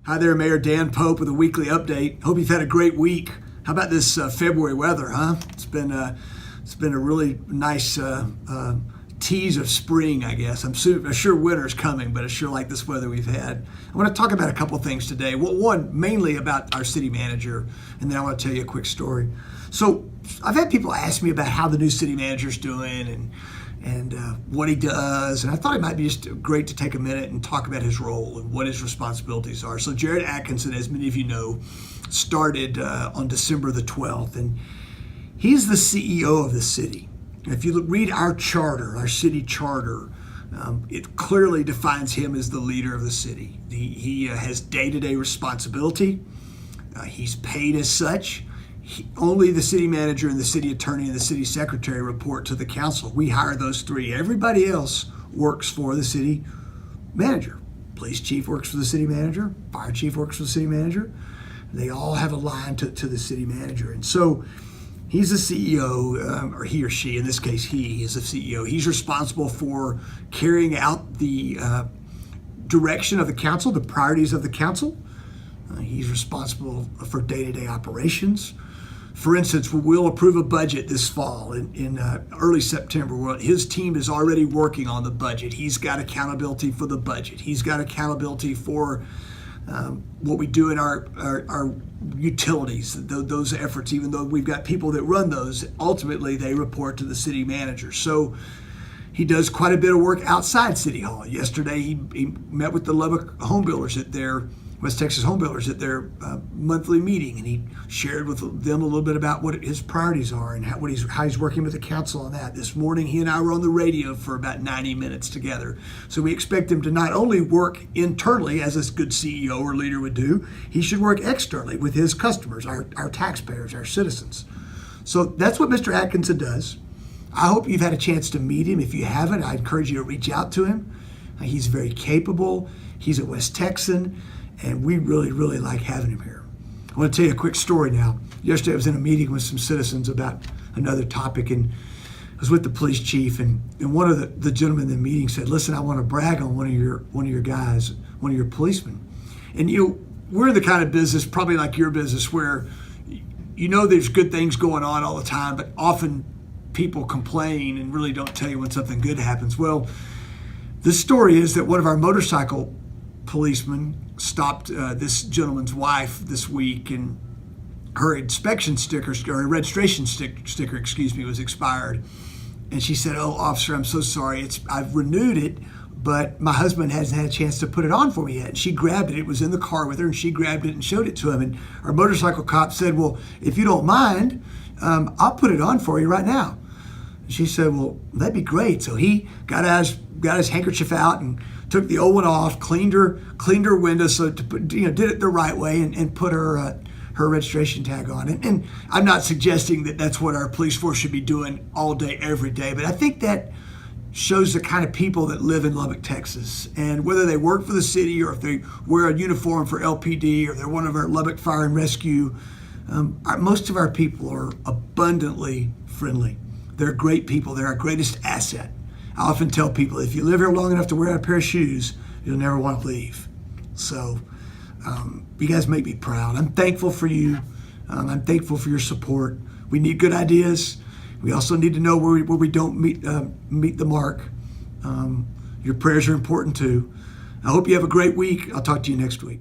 Hi there, Mayor Dan Pope with a weekly update. Hope you've had a great week. How about this February weather, huh? It's been a really nice tease of spring, I guess. I'm sure winter's coming, but it's sure like this weather we've had. I want to talk about a couple things today. Well, one, mainly about our city manager, and then I want to tell you a quick story. So I've had people ask me about how the new city manager's doing and what he does, and I thought it might be just great to take a minute and talk about his role and what his responsibilities are. So Jared Atkinson, as many of you know, started on December the 12th, and he's the CEO of the city. And if you read our charter, our city charter, it clearly defines him as the leader of the city. He has day-to-day responsibility. He's paid as such. Only the city manager and the city attorney and the city secretary report to the council. We hire those three. Everybody else works for the city manager. Police chief works for the city manager. Fire chief works for the city manager. They all have a line to the city manager. And so he's the CEO, or he or she, in this case, he is the CEO. He's responsible for carrying out the direction of the council, the priorities of the council. He's responsible for day-to-day operations. For instance, we'll approve a budget this fall in early September. His team is already working on the budget. He's got accountability for the budget. He's got accountability for what we do in our utilities, those efforts. Even though we've got people that run those, ultimately they report to the city manager. So he does quite a bit of work outside City Hall. Yesterday, he met with the Lubbock home builders at their West Texas home builders at their monthly meeting, and he shared with them a little bit about what his priorities are and how he's working with the council on that. This morning, he and I were on the radio for about 90 minutes together. So we expect him to not only work internally as a good CEO or leader would do, he should work externally with his customers, our taxpayers, our citizens. So that's what Mr. Atkinson does. I hope you've had a chance to meet him. If you haven't, I encourage you to reach out to him. He's very capable. He's a West Texan, and we really, really like having him here. I want to tell you a quick story now. Yesterday I was in a meeting with some citizens about another topic, and I was with the police chief, and one of the gentlemen in the meeting said, "Listen, I want to brag on one of your guys, one of your policemen." And we're in the kind of business, probably like your business, where there's good things going on all the time, but often people complain and really don't tell you when something good happens. Well, the story is that one of our motorcycle policemen stopped this gentleman's wife this week, and her inspection sticker, or her registration sticker, was expired. And she said, "Oh, officer, I'm so sorry. I've renewed it, but my husband hasn't had a chance to put it on for me yet." And she grabbed it. It was in the car with her, and she grabbed it and showed it to him. And our motorcycle cop said, "Well, if you don't mind, I'll put it on for you right now." And she said, "Well, that'd be great." So he got his handkerchief out and took the old one off, cleaned her window, so to put, did it the right way, and put her registration tag on. And I'm not suggesting that that's what our police force should be doing all day, every day, but I think that shows the kind of people that live in Lubbock, Texas. And whether they work for the city, or if they wear a uniform for LPD, or they're one of our Lubbock Fire and Rescue, most of our people are abundantly friendly. They're great people. They're our greatest asset. I often tell people, if you live here long enough to wear a pair of shoes, you'll never want to leave. So you guys make me proud. I'm thankful for you. I'm thankful for your support. We need good ideas. We also need to know where we don't meet the mark. Your prayers are important too. I hope you have a great week. I'll talk to you next week.